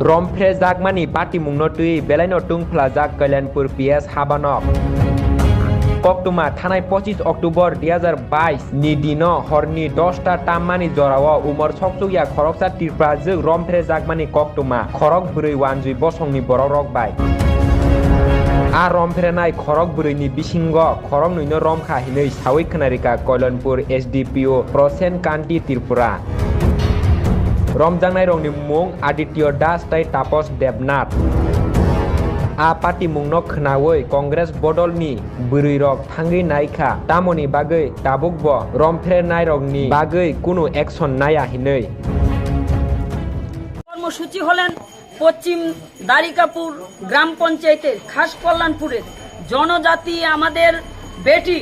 Romphrejakmani Patimungno Twiwi Belaino Twngphla Kalyanpur PS Habanok Koktuma Thanai 25 Oktober 2022 ni dino horni 10টা tammani jorao umor soksukya khoroksa Tiprajwk Romphrejakmani Koktuma khorok Brwi wanjui bosongni borok rok bai a romphrenai khorok Brwini bisingo khorok nuino romkha hinui sawi khonarika Kalyanpur SDPO Prosen Kanti Tripura Romjangnai rongni mung Aditya Das tai Tapos Devnath a Patimungno khnawi Congress bodolni Brwi rok thangri naikha tamoni bagui tabukbo romphrenai rokni bagui kunu action naya hinui কর্মসূচি হলেন পশ্চিম দারিকাপুর গ্রাম পঞ্চায়েতের খাস কল্যাণপুরের জনজাতি আমাদের বেটি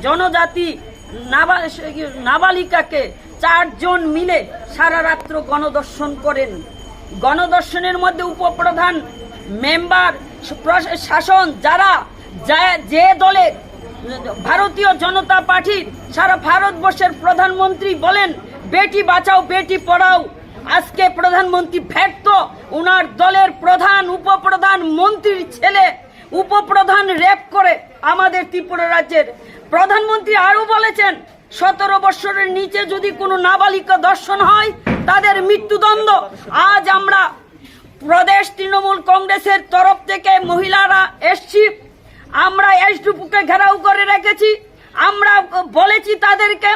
জনজাতি নাবালিকাকে 4 জন মিলে সারা রাত্র গণদর্শন করেন। গণদর্শনের মধ্যে উপপ্রধান মেম্বার শাসন যারা যে দলের ভারতীয় জনতা পার্টির সারা ভারতবর্ষের প্রধানমন্ত্রী বলেন বেটি বাঁচাও বেটি পড়াও। আজকে প্রধানমন্ত্রী ব্যর্থ, উনার দলের প্রধান উপপ্রধান মন্ত্রীর ছেলে উপপ্রধান রেপ করে আমাদের ত্রিপুরা রাজ্যের প্রধানমন্ত্রী আরো বলেছেন 17 বছরের নিচে যদি কোনো নাবালিকা ধর্ষণ হয় তাদের মৃত্যুদণ্ড। আজ আমরা প্রদেশ তৃণমূল কংগ্রেসের তরফ থেকে মহিলারা এসছি, আমরা এসডিপিকে ঘেরাও করে রেখেছি। আমরা বলেছি তাদেরকে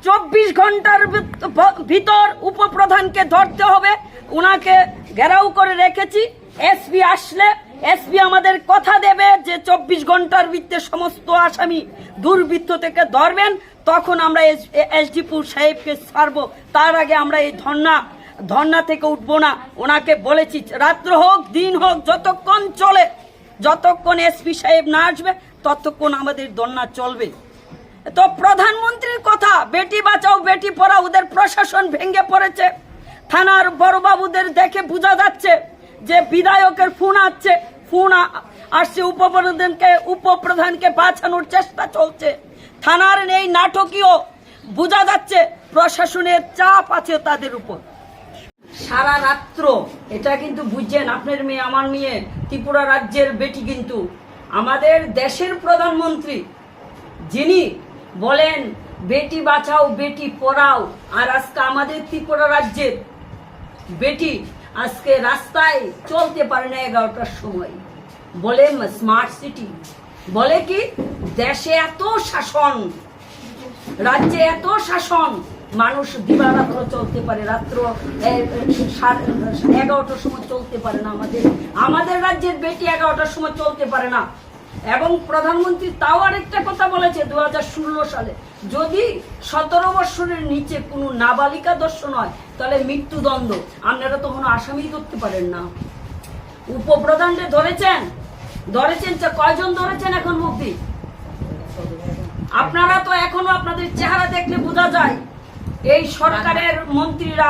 24 ঘন্টার ভিতর উপপ্রধানকে ধরতে হবে, উনাকে ঘেরাও করে রেখেছি। এসপি আসলে এসপি আমাদের কথা দেবে যে 24 ঘন্টার ভিতরে সমস্ত আসামি দুর্বৃত্ত থেকে ধরবেন, তখন আমরা এসডিপি সাহেবকে ছাড়বো। তার আগে আমরা এই ধর্না থেকে উঠবো না। ওনাকে বলেছি রাত্র হোক দিন হোক যতক্ষণ চলে, যতক্ষণ এসপি সাহেব না আসবে ততক্ষণ আমাদের ধর্না চলবে। তো প্রধানমন্ত্রীর কথা বেটি বাঁচাও বেটি পড়াও, ওদের প্রশাসন ভেঙে পড়েছে। থানার বড়বাবুদের দেখে বোঝা যাচ্ছে যে বিধায়কের ফোন আসছে উপপ্রধানকে বাঁচানোর চেষ্টা চলছে। থানার এই নাটকীয় বোঝা যাচ্ছে প্রশাসনের চাপ আছে তাদের উপর। সারা রাত্র এটা কিন্তু বুঝছেন, আপনার মেয়ে আমার মেয়ে ত্রিপুরা রাজ্যের বেটি, কিন্তু আমাদের দেশের প্রধানমন্ত্রী যিনি বলেন বেটি বাঁচাও বেটি পড়াও, আর আজকে আমাদের ত্রিপুরা রাজ্যের বেটি আজকে রাস্তায় চলতে পারে না 11টার সময়। বলে স্মার্ট সিটি, বলে কি দেশে এত শাসন, রাজ্যে এত শাসন, মানুষ দিবারাত্র চলতে পারে, রাত্র 11টার সময় চলতে পারে না। আমাদের রাজ্যের বেটি 11টার সময় চলতে পারে না। এবং প্রধানমন্ত্রী তাও আরেকটা কথা বলেছে 2016 সালে যদি 17 বছরের নিচে কোনো নাবালিকা ধর্ষণ হয় তাহলে মৃত্যুদণ্ড। আপনারা তো কোনো আসামি ধরতে পারেন না। উপপ্রধানকে ধরেছেন কয়জন ধরেছেন এখন অবধি? আপনারা তো এখনো আপনাদের চেহারা দেখলে বোঝা যায় এই সরকারের মন্ত্রীরা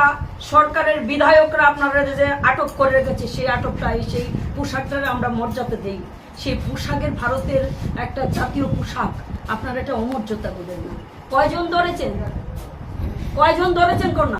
সরকারের বিধায়করা আপনারা যে আটক করে রেখেছে, সেই আটকটা সেই পোশাকটা আমরা মর্যাদা দেই। সেই পোশাকের ভারতের একটা জাতীয় পোশাক, আপনারা এটা অমর্যাদা করবেন না। কয়জন ধরেছেন কন্যা?